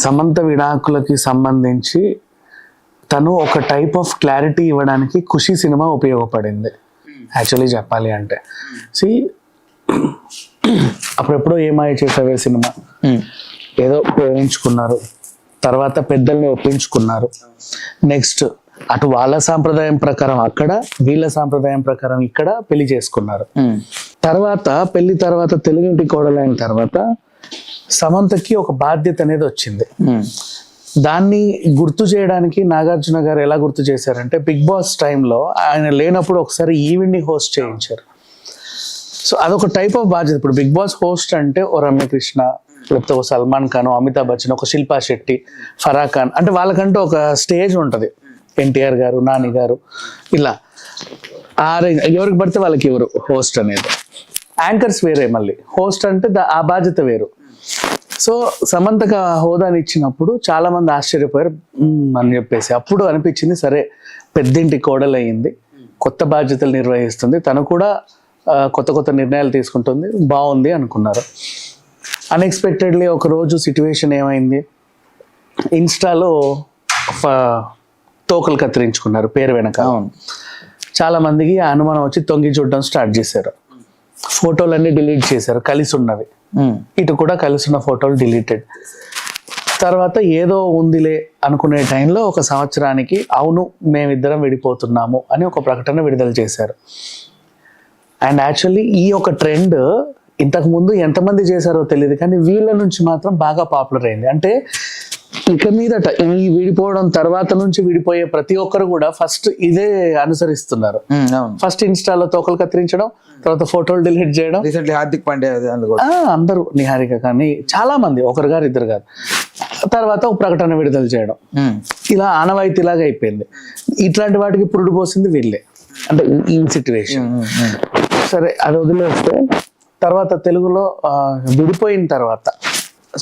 సమంత విడాకులకి సంబంధించి తను ఒక టైప్ ఆఫ్ క్లారిటీ ఇవ్వడానికి ఖుషి సినిమా ఉపయోగపడింది యాక్చువల్లీ చెప్పాలి అంటే. అప్పుడెప్పుడో ఏమాయ చేసావే సినిమా ఏదో ప్రేమించుకున్నారు, తర్వాత పెద్దల్ని ఒప్పించుకున్నారు, నెక్స్ట్ అటు వాళ్ళ సాంప్రదాయం ప్రకారం అక్కడ, వీళ్ళ సాంప్రదాయం ప్రకారం ఇక్కడ పెళ్లి చేసుకున్నారు. తర్వాత పెళ్లి తర్వాత తెలుగింటి కోడలైన తర్వాత సమంతకి ఒక బాధ్యత అనేది వచ్చింది. దాన్ని గుర్తు చేయడానికి నాగార్జున గారు ఎలా గుర్తు చేశారంటే బిగ్ బాస్ టైంలో ఆయన లేనప్పుడు ఒకసారి ఈవెంట్ ని హోస్ట్ చేయించారు. సో అదొక టైప్ ఆఫ్ బాధ్యత. ఇప్పుడు బిగ్ బాస్ హోస్ట్ అంటే ఓ రమ్యకృష్ణ, లేకపోతే ఒక సల్మాన్ ఖాన్, అమితాబ్ బచ్చన్, ఒక శిల్పా శెట్టి, ఫరా ఖాన్, అంటే వాళ్ళకంటూ ఒక స్టేజ్ ఉంటది. ఎన్టీఆర్ గారు, నాని గారు, ఇలా ఎవరికి పడితే వాళ్ళకి ఎవరు హోస్ట్ అనేది. యాంకర్స్ వేరే, మళ్ళీ హోస్ట్ అంటే ఆ బాధ్యత వేరు. సో సమంతకు ఆ హోదాని ఇచ్చినప్పుడు చాలా మంది ఆశ్చర్యపోయారు అని చెప్పేసి. అప్పుడు అనిపించింది సరే పెద్దింటి కోడలు అయ్యింది, కొత్త బాధ్యతలు నిర్వహిస్తుంది, తను కూడా కొత్త కొత్త నిర్ణయాలు తీసుకుంటుంది, బాగుంది అనుకున్నారు. అన్ఎక్స్పెక్టెడ్లీ ఒక రోజు సిచ్యువేషన్ ఏమైంది, ఇన్స్టాలో తోకలు కత్తిరించుకున్నారు పేరు వెనక. చాలా మందికి అనుమానం వచ్చి తొంగి చూడడం స్టార్ట్ చేశారు. ఫోటోలన్నీ డిలీట్ చేశారు, కలిసి ఉన్నవి, ఇటు కూడా కలిసి ఉన్న ఫోటోలు డిలీటెడ్. తర్వాత ఏదో ఉందిలే అనుకునే టైంలో ఒక సంవత్సరానికి అవును మేమిద్దరం విడిపోతున్నాము అని ఒక ప్రకటన విడుదల చేశారు. అండ్ యాక్చువల్లీ ఈ ఒక ట్రెండ్ ఇంతకు ముందు ఎంతమంది చేశారో తెలియదు, కానీ వీళ్ళ నుంచి మాత్రం బాగా పాపులర్ అయింది. అంటే ఇక మీదట ఈ విడిపోవడం తర్వాత నుంచి విడిపోయే ప్రతి ఒక్కరు కూడా ఫస్ట్ ఇదే అనుసరిస్తున్నారు. ఫస్ట్ ఇన్స్టాలో తోకలు కత్తిరించడం, తర్వాత ఫోటోలు డిలీట్ చేయడం. రీసెంట్లీ హార్దిక్ పాండ్యా అందరూ, నిహారిక కానీ చాలా మంది, ఒకరు గారు ఇద్దరు కాదు, తర్వాత ఒక ప్రకటన విడుదల చేయడం, ఇలా ఆనవాయితీలాగా అయిపోయింది. ఇట్లాంటి వాటికి పురుడు పోసింది వీళ్ళే, అంటే ఈ సిచ్యువేషన్. సరే అది వదిలేస్తే తర్వాత తెలుగులో విడిపోయిన తర్వాత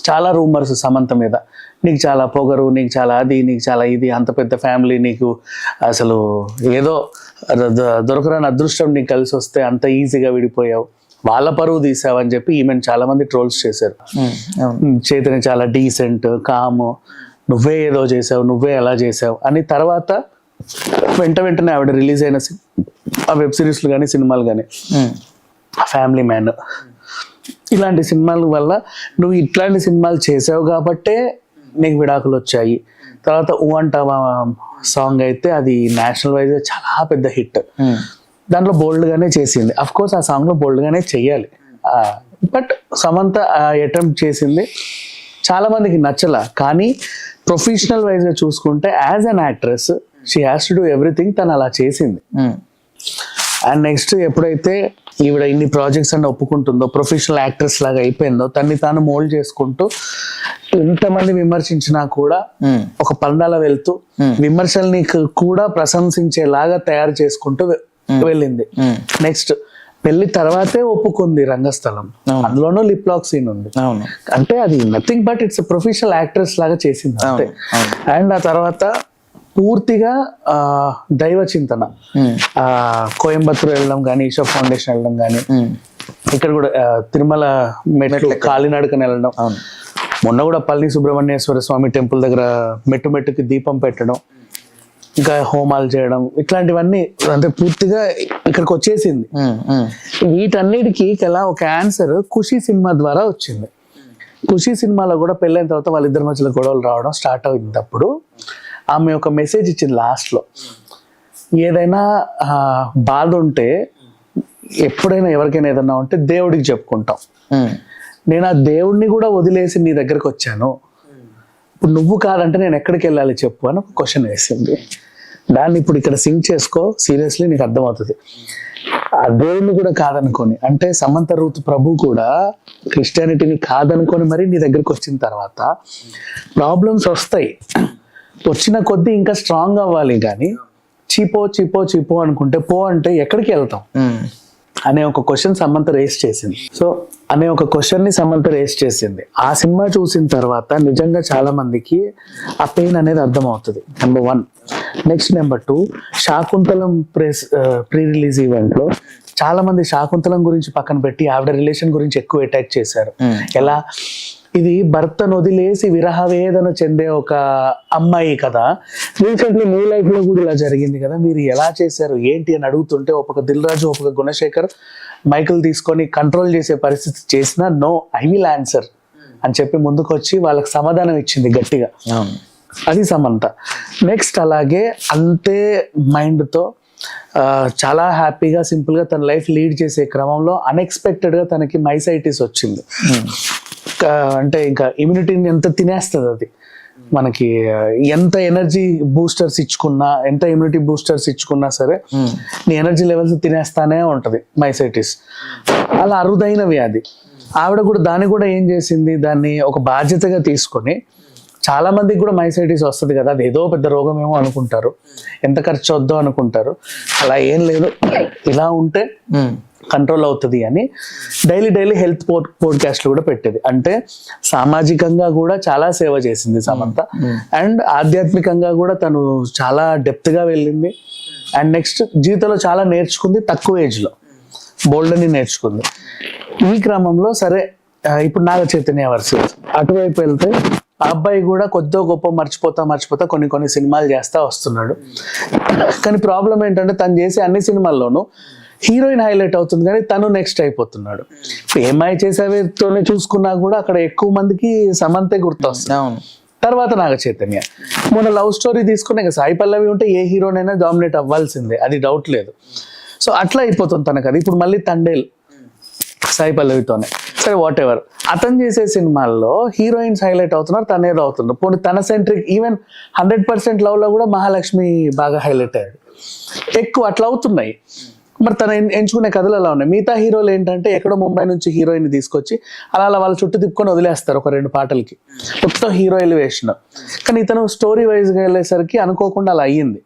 చాలా రూమర్స్ సమంత మీద, నీకు చాలా పొగరు, నీకు చాలా అది, నీకు చాలా ఇది, అంత పెద్ద ఫ్యామిలీ, నీకు అసలు ఏదో దొరకరాని అదృష్టం నీకు కలిసి వస్తే అంత ఈజీగా విడిపోయావు, వాళ్ళ పరువు తీసావు అని చెప్పి ఈమెను చాలా మంది ట్రోల్స్ చేశారు. చైతన్య చాలా డీసెంట్, కాము, నువ్వే ఏదో చేసావు, నువ్వే ఎలా చేసావు అని. తర్వాత వెంటనే ఆవిడ రిలీజ్ అయిన ఆ వెబ్ సిరీస్లు కానీ సినిమాలు కానీ, ఫ్యామిలీ మ్యాన్, ఇలాంటి సినిమాల వల్ల నువ్వు ఇట్లాంటి సినిమాలు చేసావు కాబట్టే నీకు విడాకులు వచ్చాయి. తర్వాత ఊ అంటావా సాంగ్ అయితే అది నేషనల్ వైజ్ చాలా పెద్ద హిట్. దాంట్లో బోల్డ్ గానే చేసింది. అఫ్ కోర్స్ ఆ సాంగ్ లో బోల్డ్ గానే చెయ్యాలి, బట్ సమంత అటెంప్ట్ చేసింది, చాలా మందికి నచ్చలా. కానీ ప్రొఫెషనల్ వైజ్ గా చూసుకుంటే as an actress she has to do everything, తను అలా చేసింది. అండ్ నెక్స్ట్ ఎప్పుడైతే ఈవిడ ఇన్ని ప్రాజెక్ట్స్ అన్ని ఒప్పుకుంటుందో, ప్రొఫెషనల్ యాక్ట్రెస్ లాగా అయిపోయిందో, తన్ని తాను మోల్డ్ చేసుకుంటూ ఎంతమంది విమర్శించినా కూడా ఒక పందాల వెళ్తూ విమర్శల్ని కూడా ప్రశంసించేలాగా తయారు చేసుకుంటూ వెళ్ళింది. నెక్స్ట్ పెళ్లి తర్వాతే ఒప్పుకుంది రంగస్థలం, అందులోనూ లిప్ లాక్ సీన్ ఉంది. అంటే అది nothing but it's professional actress లాగా చేసింది అంతే. అండ్ ఆ తర్వాత పూర్తిగా దైవ చింతన, కోయంబత్తూర్ వెళ్ళడం కానీ, ఈషా ఫౌండేషన్ వెళ్ళడం కానీ, ఇక్కడ కూడా తిరుమల మెట్లు కాలినడకని వెళ్ళడం, మొన్న కూడా పల్లి సుబ్రహ్మణ్యేశ్వర స్వామి టెంపుల్ దగ్గర మెట్టుకి దీపం పెట్టడం, ఇంకా హోమాలు చేయడం, ఇట్లాంటివన్నీ అంటే పూర్తిగా ఇక్కడికి వచ్చేసింది. వీటన్నిటికీ ఎలా ఒక ఆన్సర్ ఖుషి సినిమా ద్వారా వచ్చింది. ఖుషి సినిమాలో కూడా పెళ్ళైన తర్వాత వాళ్ళిద్దరి మధ్యలో గొడవలు రావడం స్టార్ట్ అయిందప్పుడు ఆమె ఒక మెసేజ్ ఇచ్చింది లాస్ట్లో, ఏదైనా బాధ ఉంటే ఎప్పుడైనా ఎవరికైనా ఏదన్నా ఉంటే దేవుడికి చెప్పుకుంటాం, నేను ఆ దేవుడిని కూడా వదిలేసి నీ దగ్గరకు వచ్చాను, ఇప్పుడు నువ్వు కాదంటే నేను ఎక్కడికి వెళ్ళాలి చెప్పు అని ఒక క్వశ్చన్ వేసింది. దాన్ని ఇప్పుడు ఇక్కడ సింక్ చేసుకో, సీరియస్లీ నీకు అర్థమవుతుంది. ఆ దేవుడిని కూడా కాదనుకొని, అంటే సమంత రూత్ ప్రభు కూడా క్రిస్టియానిటీని కాదనుకొని మరి నీ దగ్గరికి వచ్చిన తర్వాత ప్రాబ్లమ్స్ వస్తాయి, వచ్చిన కొద్దీ ఇంకా స్ట్రాంగ్ అవ్వాలి. కానీ చీపో చీపో చీపో అనుకుంటే పో అంటే ఎక్కడికి వెళ్తాం అనే ఒక క్వశ్చన్ సమంత రేస్ చేసింది. సో అనే ఒక క్వశ్చన్ ని సమంత రేస్ చేసింది. ఆ సినిమా చూసిన తర్వాత నిజంగా చాలా మందికి ఆ పెయిన్ అనేది అర్థమవుతుంది. Number 1. Next number 2, Shaakuntalam pre release event లో చాలా మంది శాకుంతలం గురించి పక్కన పెట్టి ఆవిడ రిలేషన్ గురించి ఎక్కువ అటాక్ చేశారు. ఎలా, ఇది భర్తను వదిలేసి విరహ వేదన చెందే ఒక అమ్మాయి కదా, రీసెంట్లీ మీ లైఫ్ లో కూడా ఇలా జరిగింది కదా, మీరు ఎలా చేశారు ఏంటి అని అడుగుతుంటే ఒక దిల్ రాజు ఒక గుణశేఖర్ మైకులు తీసుకొని కంట్రోల్ చేసే పరిస్థితి చేసినా నో, ఐ విల్ ఆన్సర్ అని చెప్పి ముందుకు వచ్చి వాళ్ళకి సమాధానం ఇచ్చింది గట్టిగా. అది సమంత. నెక్స్ట్ అలాగే అంతే మైండ్తో చాలా హ్యాపీగా సింపుల్గా తన లైఫ్ లీడ్ చేసే క్రమంలో అన్ఎక్స్పెక్టెడ్గా తనకి మైసైటిస్ వచ్చింది. అంటే ఇంకా ఇమ్యూనిటీని ఎంత తినేస్తుంది అది, మనకి ఎంత ఎనర్జీ బూస్టర్స్ ఇచ్చుకున్నా, ఎంత ఇమ్యూనిటీ బూస్టర్స్ ఇచ్చుకున్నా సరే నీ ఎనర్జీ లెవెల్స్ తినేస్తానే ఉంటుంది మైసైటిస్. అలా అరుదైన వ్యాధి. ఆవిడ కూడా దాన్ని కూడా ఏం చేసింది, దాన్ని ఒక బాధ్యతగా తీసుకొని, చాలా మందికి కూడా మైసైటిస్ వస్తుంది కదా, అది ఏదో పెద్ద రోగం ఏమో అనుకుంటారు, ఎంత ఖర్చు వద్దో అనుకుంటారు. అలా ఏం లేదు, ఇలా ఉంటే కంట్రోల్ అవుతుంది అని డైలీ హెల్త్ పోడ్కాస్ట్లు కూడా పెట్టేది. అంటే సామాజికంగా కూడా చాలా సేవ చేసింది సమంత, అండ్ ఆధ్యాత్మికంగా కూడా తను చాలా డెప్త్ గా వెళ్ళింది. అండ్ నెక్స్ట్ జీవితంలో చాలా నేర్చుకుంది, తక్కువ ఏజ్ లో బోల్డ్ అని నేర్చుకుంది. ఈ క్రమంలో సరే ఇప్పుడు నాగ చైతన్య వర్సెస్ అటువైపు వెళ్తే ఆ అబ్బాయి కూడా కొద్దో గొప్ప మర్చిపోతా కొన్ని సినిమాలు చేస్తా వస్తున్నాడు. కానీ ప్రాబ్లం ఏంటంటే తను చేసే అన్ని సినిమాల్లోనూ హీరోయిన్ హైలైట్ అవుతుంది కానీ తను నెక్స్ట్ అయిపోతున్నాడు. ఏమై చేసేతోనే చూసుకున్నా కూడా అక్కడ ఎక్కువ మందికి సమంతే గుర్తొస్తుంది, తర్వాత నాగ చైతన్య. మొన్న లవ్ స్టోరీ తీసుకునే సాయి పల్లవి ఉంటే ఏ హీరోనైనా డామినేట్ అవ్వాల్సిందే, అది డౌట్ లేదు. సో అట్లా అయిపోతుంది తనకు అది. ఇప్పుడు మళ్ళీ తండేల్ సాయి పల్లవితోనే, సరే వాట్ ఎవర్. అతను చేసే సినిమాల్లో హీరోయిన్స్ హైలైట్ అవుతున్నారు, తనేదో అవుతున్నారు. పోనీ తన సెంట్రిక్ ఈవెన్ 100% లవ్ లో కూడా మహాలక్ష్మి బాగా హైలైట్ అయ్యాడు, ఎక్కువ అట్లా అవుతున్నాయి. మరి తను ఎంచుకునే కథలు అలా ఉన్నాయి. మిగతా హీరోలు ఏంటంటే ఎక్కడో ముంబై నుంచి హీరోయిన్ తీసుకొచ్చి అలా వాళ్ళ చుట్టూ తిప్పుకొని వదిలేస్తారు ఒక 2 పాటలకి, మొత్తం హీరో ఎలివేషన్. కానీ ఇతను స్టోరీ వైజ్గా వెళ్ళేసరికి అనుకోకుండా అలా అయ్యింది.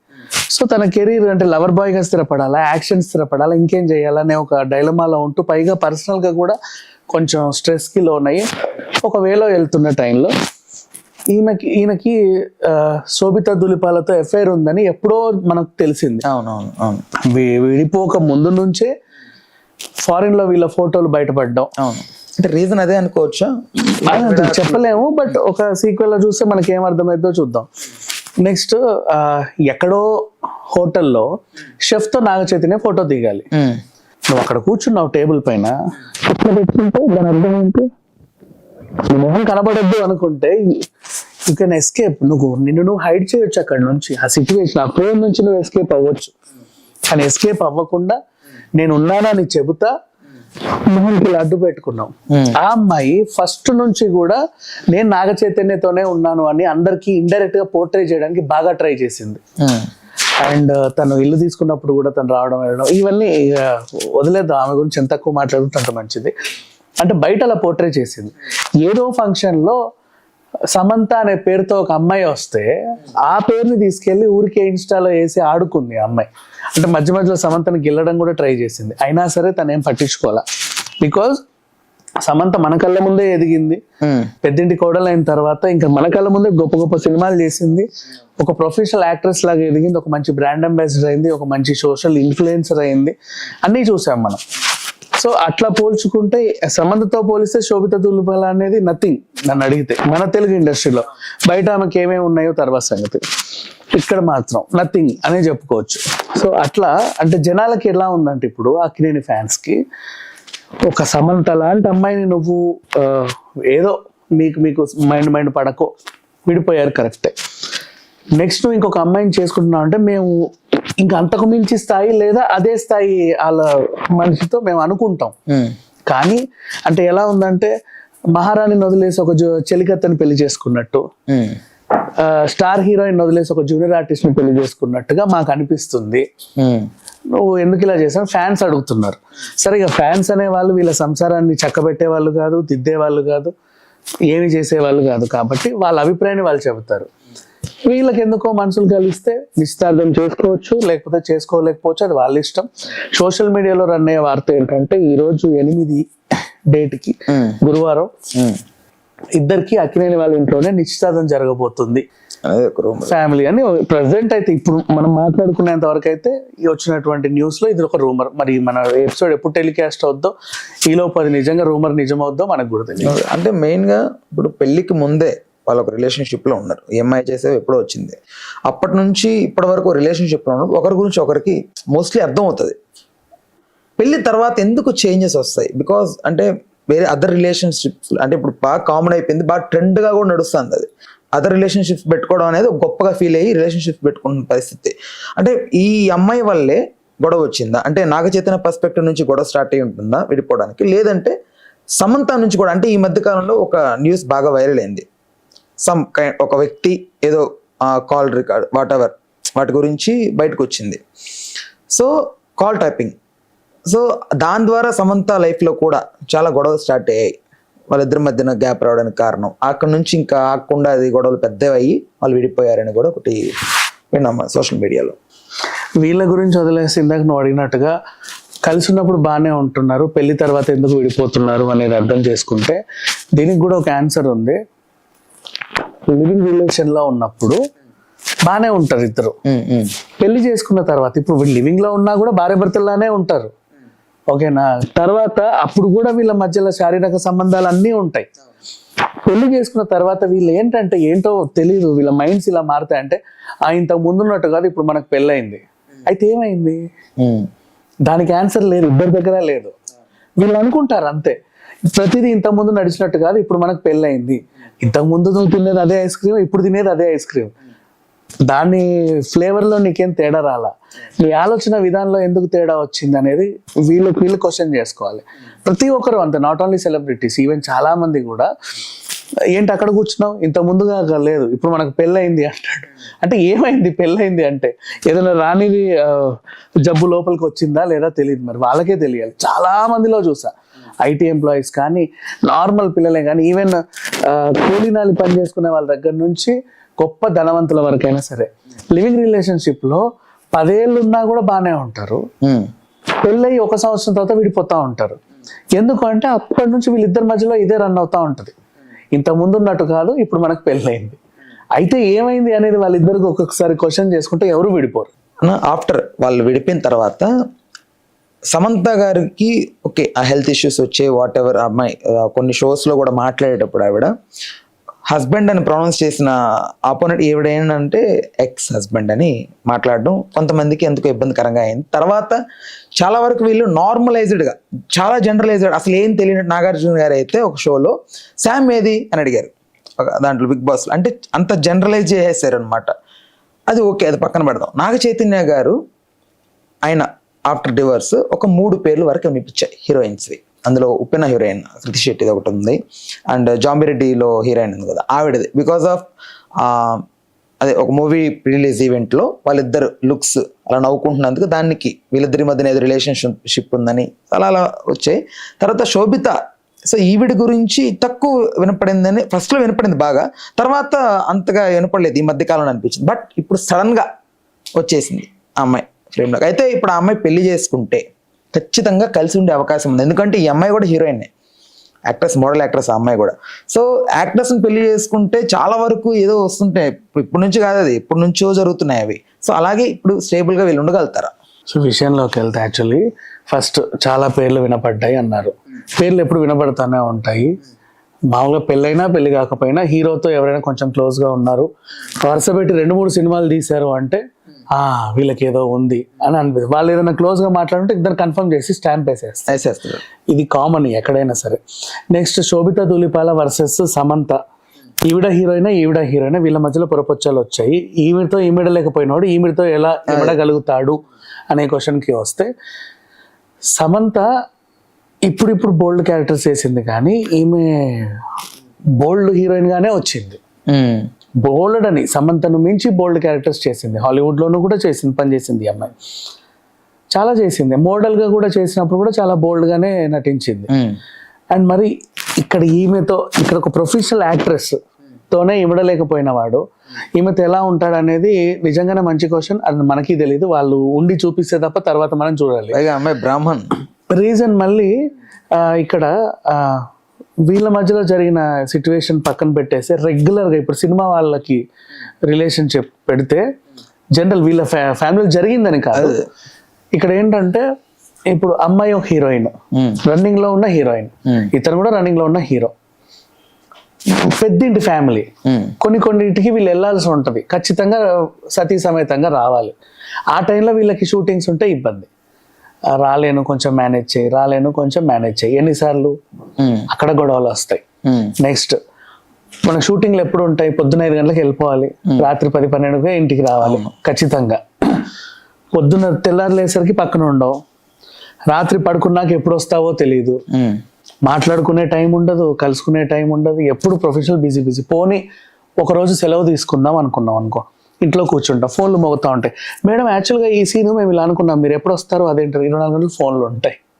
సో తన కెరీర్ అంటే లవర్ బాయ్గా స్థిరపడాలా, యాక్షన్ స్థిరపడాలా, ఇంకేం చేయాలనే ఒక డైలమాలో ఉంటూ, పైగా పర్సనల్గా కూడా కొంచెం స్ట్రెస్కి లోన్ అయ్యి ఒక వేలో వెళ్తున్న టైంలో ఈయనకి శోభిత దులిపాలతో ఎఫ్ఐఆర్ ఉందని ఎప్పుడో మనకు తెలిసింది. విడిపోక ముందు నుంచే ఫారిన్ లో వీళ్ళ ఫోటోలు బయటపడ్డాం. అంటే రీజన్ అదే అనుకోవచ్చా, చెప్పలేము. బట్ ఒక సీక్వెల్ లో చూస్తే మనకి ఏం అర్థమైందో చూద్దాం. నెక్స్ట్ ఎక్కడో హోటల్లో షెఫ్ తో నాగ చైతన్య ఫోటో దిగాలి. నువ్వు అక్కడ కూర్చున్నావు టేబుల్ పైన, ఇట్లా పెట్టుకుంటే దాని అర్థం ఏంటి, నీ మొహం కనబడద్దు అనుకుంటే యూ కెన్ ఎస్కేప్. నిన్ను హైడ్ చేయొచ్చు అక్కడ నుంచి, ఆ సిచ్యువేషన్, ఆ ఫ్రేమ్ నుంచి నువ్వు ఎస్కేప్ అవ్వచ్చు. కానీ ఎస్కేప్ అవ్వకుండా నేను ఉన్నానని చెబుతా మొహంకి అడ్డు పెట్టుకున్నావు. ఆ అమ్మాయి ఫస్ట్ నుంచి కూడా నేను నాగ చైతన్యతోనే ఉన్నాను అని అందరికి ఇండైరెక్ట్ గా పోర్ట్రే చేయడానికి బాగా ట్రై చేసింది. అండ్ తను ఇల్లు తీసుకున్నప్పుడు కూడా తను రావడం వెళ్ళడం ఇవన్నీ వదిలేద్దాం, ఆమె గురించి ఎంత తక్కువ మాట్లాడుతుంటే అంత మంచిది. అంటే బయట అలా పోర్ట్రే చేసింది. ఏదో ఫంక్షన్ లో సమంత అనే పేరుతో ఒక అమ్మాయి వస్తే ఆ పేరుని తీసుకెళ్లి ఊరికే ఇన్స్టాలో వేసి ఆడుకుంది ఆ అమ్మాయి. అంటే మధ్యలో సమంతని గెల్లడం కూడా ట్రై చేసింది, అయినా సరే తను ఏం పట్టించుకోవాలా. బికాజ్ సమంత మన కళ్ళ ముందే ఎదిగింది, పెద్దింటి కోడలైన తర్వాత ఇంకా మన కళ్ళ ముందే గొప్ప గొప్ప సినిమాలు చేసింది, ఒక ప్రొఫెషనల్ యాక్ట్రెస్ లాగా ఎదిగింది, ఒక మంచి బ్రాండ్ అంబాసిడర్ అయింది, ఒక మంచి సోషల్ ఇన్ఫ్లుయెన్సర్ అయింది, అన్నీ చూసాం మనం. సో అట్లా పోల్చుకుంటే సమంతతో పోలిస్తే శోభిత దులిపాల అనేది నథింగ్ నన్ను అడిగితే. మన తెలుగు ఇండస్ట్రీలో బయట ఆమెకి ఏమేమి ఉన్నాయో తర్వాత సంగతి, ఇక్కడ మాత్రం నథింగ్ అనే చెప్పుకోవచ్చు. సో అట్లా అంటే జనాలకి ఎలా ఉందంటే ఇప్పుడు అక్కినేని ఫ్యాన్స్ కి ఒక సమంత లాంటి అమ్మాయిని నువ్వు ఏదో మీకు మైండ్ పడకో, విడిపోయారు కరెక్టే. నెక్స్ట్ నువ్వు ఇంకొక అమ్మాయిని చేసుకుంటున్నావు అంటే మేము ఇంకా అంతకు మించి స్థాయి లేదా అదే స్థాయి వాళ్ళ మనిషితో మేము అనుకుంటాం. కానీ అంటే ఎలా ఉందంటే మహారాణిని వదిలేసి ఒక చెలికత్తని పెళ్లి చేసుకున్నట్టు, స్టార్ హీరోయిన్ వదిలేసి ఒక జూనియర్ ఆర్టిస్ట్ ని పెళ్లి చేసుకున్నట్టుగా మాకు అనిపిస్తుంది. నువ్వు ఎందుకు ఇలా చేసావు ఫ్యాన్స్ అడుగుతున్నారు. సరే ఇక ఫ్యాన్స్ అనే వాళ్ళు వీళ్ళ సంసారాన్ని చక్కబెట్టే వాళ్ళు కాదు, దిద్దే వాళ్ళు కాదు, ఏమి చేసేవాళ్ళు కాదు. కాబట్టి వాళ్ళ అభిప్రాయాన్ని వాళ్ళు చెబుతారు. వీళ్ళకి ఎందుకో మనుషులు కలిస్తే నిశ్చితార్థం చేసుకోవచ్చు, లేకపోతే చేసుకోలేకపోవచ్చు, అది వాళ్ళ ఇష్టం. సోషల్ మీడియాలో రన్ అయ్యే వార్త ఏంటంటే ఈరోజు 8 డేట్ కి గురువారం ఇద్దరికి అక్కినేని వాళ్ళ ఇంట్లోనే నిశ్చితార్థం జరగబోతుంది అదే ఒక రూమర్. ఫ్యామిలీ అని ప్రెసెంట్ అయితే ఇప్పుడు మనం మాట్లాడుకునేంత వరకు అయితే ఈ వచ్చినటువంటి న్యూస్ లో ఇది ఒక రూమర్. మరి మన ఎపిసోడ్ ఎప్పుడు టెలికాస్ట్ అవుద్దో ఈలోపు అది నిజంగా రూమర్ నిజమవుద్దో మనకు కూడా తెలియదు. అంటే మెయిన్ గా ఇప్పుడు పెళ్లికి ముందే వాళ్ళు ఒక రిలేషన్షిప్ లో ఉన్నారు. ఈఎంఐ చేసే ఎప్పుడో వచ్చింది. అప్పటి నుంచి ఇప్పటి వరకు రిలేషన్షిప్ లో ఉన్నారు. ఒకరి గురించి ఒకరికి మోస్ట్లీ అర్థం అవుతుంది. పెళ్లి తర్వాత ఎందుకు చేంజెస్ వస్తాయి? బికాస్ అంటే వేరే అదర్ రిలేషన్షిప్స్ అంటే ఇప్పుడు బాగా కామన్ అయిపోయింది, బాగా ట్రెండ్ గా కూడా నడుస్తుంది. అది అదర్ రిలేషన్షిప్స్ పెట్టుకోవడం అనేది గొప్పగా ఫీల్ అయ్యి రిలేషన్షిప్స్ పెట్టుకున్న పరిస్థితి. అంటే ఈ అమ్మాయి వల్లే గొడవ వచ్చిందా? అంటే నాగ చైతన్య పర్స్పెక్టివ్ నుంచి గొడవ స్టార్ట్ అయ్యి ఉంటుందా విడిపోవడానికి? లేదంటే సమంత నుంచి కూడా? అంటే ఈ మధ్య కాలంలో ఒక న్యూస్ బాగా వైరల్ అయింది. ఒక వ్యక్తి ఏదో కాల్ రికార్డ్ వాటి గురించి బయటకు వచ్చింది. So call typing. సో దాని ద్వారా సమంత లైఫ్లో కూడా చాలా గొడవలు స్టార్ట్ అయ్యాయి. వాళ్ళిద్దరి మధ్యన గ్యాప్ రావడానికి కారణం అక్కడ నుంచి ఇంకా ఆకుండా అది గొడవలు పెద్దవయ్యి వాళ్ళు విడిపోయారని కూడా ఒకటి విన్నాము సోషల్ మీడియాలో. వీళ్ళ గురించి వదిలేసి ఇందాక నువ్వు అడిగినట్టుగా కలిసి ఉన్నప్పుడు బాగానే ఉంటున్నారు, పెళ్లి తర్వాత ఎందుకు విడిపోతున్నారు అనేది అర్థం చేసుకుంటే దీనికి కూడా ఒక ఆన్సర్ ఉంది. లివింగ్ రిలేషన్ లో ఉన్నప్పుడు బాగానే ఉంటారు ఇద్దరు. పెళ్లి చేసుకున్న తర్వాత ఇప్పుడు వీళ్ళు లివింగ్ లో ఉన్నా కూడా భార్య భర్తల్లానే ఉంటారు. ఓకేనా? తర్వాత అప్పుడు కూడా వీళ్ళ మధ్యలో శారీరక సంబంధాలు అన్నీ ఉంటాయి. పెళ్లి చేసుకున్న తర్వాత వీళ్ళు ఏంటో తెలియదు, వీళ్ళ మైండ్స్ ఇలా మారుతాయంటే ఇంతకు ముందు ఉన్నట్టు కాదు, ఇప్పుడు మనకు పెళ్ళయింది. అయితే ఏమైంది? దానికి ఆన్సర్ లేదు, ఇద్దరి దగ్గర లేదు. వీళ్ళు అనుకుంటారు అంతే, ప్రతిదీ ఇంతకు ముందు నడిచినట్టు కాదు, ఇప్పుడు మనకు పెళ్ళయింది. ఇంతకు ముందు నువ్వు తినేది అదే ఐస్ క్రీమ్, ఇప్పుడు తినేది అదే ఐస్ క్రీమ్. దాని ఫ్లేవర్లో నీకేం తేడా రాలా, నీ ఆలోచన విధానంలో ఎందుకు తేడా వచ్చింది అనేది వీళ్ళు క్వశ్చన్ చేసుకోవాలి. ప్రతి ఒక్కరు అంతే, నాట్ ఓన్లీ సెలబ్రిటీస్, ఈవెన్ చాలా మంది కూడా ఏంటి అక్కడ కూర్చున్నావు, ఇంత ముందుగా లేదు, ఇప్పుడు మనకు పెళ్ళయింది అంటాడు. అంటే ఏమైంది? పెళ్ళయింది అంటే ఏదైనా రానిది జబ్బు లోపలికి వచ్చిందా లేదా తెలియదు, మరి వాళ్ళకే తెలియాలి. చాలా మందిలో చూసా, ఐటీ ఎంప్లాయీస్ కానీ నార్మల్ పిల్లలే కానీ ఈవెన్ కూలీనాలి పని చేసుకునే వాళ్ళ దగ్గర నుంచి గొప్ప ధనవంతుల వరకైనా సరే లివింగ్ రిలేషన్షిప్ లో 10 ఏళ్ళు ఉన్నా కూడా బాగానే ఉంటారు. పెళ్ళయి 1 సంవత్సరం తర్వాత విడిపోతా ఉంటారు. ఎందుకు అంటే అప్పటి నుంచి వీళ్ళిద్దరి మధ్యలో ఇదే రన్ అవుతా ఉంటది. ఇంత ముందు ఉన్నట్టు కాదు, ఇప్పుడు మనకు పెళ్ళయింది. అయితే ఏమైంది అనేది వాళ్ళిద్దరికి ఒక్కొక్కసారి క్వశ్చన్ చేసుకుంటే ఎవరు విడిపోరు. ఆఫ్టర్ వాళ్ళు విడిపోయిన తర్వాత సమంత గారికి ఓకే ఆ హెల్త్ ఇష్యూస్ వచ్చే వాట్ ఎవర్, అమ్మాయి కొన్ని షోస్లో కూడా మాట్లాడేటప్పుడు ఆవిడ హస్బెండ్ అని ప్రొనౌన్స్ చేసిన ఆపోనెంట్ ఏవిడేంటంటే ఎక్స్ హస్బెండ్ అని మాట్లాడడం కొంతమందికి ఎందుకు ఇబ్బందికరంగా అయింది. తర్వాత చాలా వరకు వీళ్ళు నార్మలైజ్డ్గా, చాలా జనరలైజ్డ్, అసలు ఏం తెలియనట్టు నాగార్జున గారు అయితే ఒక షోలో శామ్ ఏది అని అడిగారు దాంట్లో బిగ్ బాస్లో. అంటే అంత జనరలైజ్ చేసేసారు అనమాట. అది ఓకే, అది పక్కన పెడదాం. నాగ చైతన్య గారు ఆయన ఆఫ్టర్ డివర్స్ ఒక 3 పేర్లు వరకు వినిపించాయి హీరోయిన్స్వి. అందులో ఉప్పెన హీరోయిన్ కృతి శెట్టిది ఒకటి ఉంది, అండ్ జాంబిరెడ్డిలో హీరోయిన్ ఉంది కదా ఆవిడది. బికాస్ ఆఫ్ అదే ఒక మూవీ రిలీజ్ ఈవెంట్లో వాళ్ళిద్దరు లుక్స్ అలా నవ్వుకుంటున్నందుకు దానికి వీళ్ళిద్దరి మధ్యన ఏదో రిలేషన్షిప్ ఉందని అలా వచ్చాయి. తర్వాత శోభిత, సో ఈవిడ గురించి తక్కువ వినపడిందని ఫస్ట్లో వినపడింది బాగా, తర్వాత అంతగా వినపడలేదు ఈ మధ్యకాలంలో అనిపించింది. బట్ ఇప్పుడు సడన్గా వచ్చేసింది ఆ అమ్మాయి ఫ్రేమ్లోకి. అయితే ఇప్పుడు ఆ అమ్మాయి పెళ్లి చేసుకుంటే ఖచ్చితంగా కలిసి ఉండే అవకాశం ఉంది. ఎందుకంటే ఈ అమ్మాయి కూడా హీరోయిన్, యాక్ట్రెస్, మోడల్ యాక్ట్రెస్ ఆ అమ్మాయి కూడా. సో యాక్ట్రెస్ని పెళ్లి చేసుకుంటే చాలా వరకు ఏదో వస్తుంటాయి, ఇప్పటి నుంచి కాదు, అది ఇప్పటి నుంచో జరుగుతున్నాయి అవి. సో అలాగే ఇప్పుడు స్టేబుల్గా వీళ్ళు ఉండగలుగుతారా? సో విషయంలోకి వెళ్తే యాక్చువల్లీ ఫస్ట్ చాలా పేర్లు వినపడ్డాయి అన్నారు. పేర్లు ఎప్పుడు వినపడతానే ఉంటాయి. మామూలుగా పెళ్ళైనా పెళ్లి కాకపోయినా హీరోతో ఎవరైనా కొంచెం క్లోజ్గా ఉన్నారు, వరుస పెట్టి 2-3 సినిమాలు తీశారు అంటే వీళ్ళకి ఏదో ఉంది అని అనిపిస్తుంది. వాళ్ళు ఏదైనా క్లోజ్గా మాట్లాడుంటే ఇద్దరు కన్ఫర్మ్ చేసి స్టాంప్ వేసేస్తారు. ఇది కామన్ ఎక్కడైనా సరే. నెక్స్ట్ శోభిత ధూళిపాల వర్సెస్ సమంత. ఈవిడ హీరోయిన్ వీళ్ళ మధ్యలో పొరపొచ్చాలు వచ్చాయి. ఈవిడతో ఈమిడలేకపోయినాడు, ఈవిడతో ఎలా ఇమడగలుగుతాడు అనే క్వశ్చన్కి వస్తే, సమంత ఇప్పుడు బోల్డ్ క్యారెక్టర్స్ చేసింది కానీ ఈమె బోల్డ్ హీరోయిన్ గానే వచ్చింది. బోల్డ్ అని సమంతను మించి బోల్డ్ క్యారెక్టర్స్ చేసింది. హాలీవుడ్లోనూ కూడా పనిచేసింది అమ్మాయి, చాలా చేసింది. మోడల్గా కూడా చేసినప్పుడు కూడా చాలా బోల్డ్గానే నటించింది. అండ్ మరి ఇక్కడ ఒక ప్రొఫెషనల్ యాక్ట్రెస్ తోనే ఇవ్వడలేకపోయిన వాడు ఈమెతో ఎలా ఉంటాడు అనేది నిజంగానే మంచి క్వశ్చన్. అది మనకి తెలియదు, వాళ్ళు ఉండి చూపిస్తే తప్ప తర్వాత మనం చూడాలి. అమ్మాయి బ్రాహ్మణ్ రీజన్ మళ్ళీ ఇక్కడ వీళ్ళ మధ్యలో జరిగిన సిచ్యువేషన్ పక్కన పెట్టేసి రెగ్యులర్గా ఇప్పుడు సినిమా వాళ్ళకి రిలేషన్షిప్ పెడితే జనరల్ వీళ్ళ ఫ్యామిలీ జరిగిందని కాదు. ఇక్కడ ఏంటంటే ఇప్పుడు అమ్మాయి ఒక హీరోయిన్, రన్నింగ్ లో ఉన్న హీరోయిన్, ఇతను కూడా రన్నింగ్ లో ఉన్న హీరో, పెద్దింటి ఫ్యామిలీ. కొన్నింటికి వీళ్ళు వెళ్ళాల్సి ఉంటది, ఖచ్చితంగా సతీ సమేతంగా రావాలి. ఆ టైంలో వీళ్ళకి షూటింగ్స్ ఉంటే ఇబ్బంది, రాలేను కొంచెం మేనేజ్ చేయి, రాలేను కొంచెం మేనేజ్ చేయి, ఎన్నిసార్లు అక్కడ గొడవలు వస్తాయి. నెక్స్ట్ మనకు షూటింగ్లు ఎప్పుడు ఉంటాయి, పొద్దున్న 5 గంటలకు వెళ్ళిపోవాలి, రాత్రి 10-12 ఇంటికి రావాలి ఖచ్చితంగా. పొద్దున్న తెల్లారులేసరికి పక్కన ఉండవు, రాత్రి పడుకున్నాక ఎప్పుడు వస్తావో తెలియదు, మాట్లాడుకునే టైం ఉండదు, కలుసుకునే టైం ఉండదు, ఎప్పుడు ప్రొఫెషనల్ బిజీ. పోనీ ఒకరోజు సెలవు తీసుకుందాం అనుకున్నాం అనుకో, ఇంట్లో కూర్చుంటాం, ఫోన్లు మోగుతూ ఉంటాయి. మేడం యాక్చువల్గా ఈ సీన్ మేము ఇలా అనుకున్నాం, మీరు ఎప్పుడు వస్తారు, అదేంటారు, 24 గంటలు ఫోన్లు ఉంటాయి.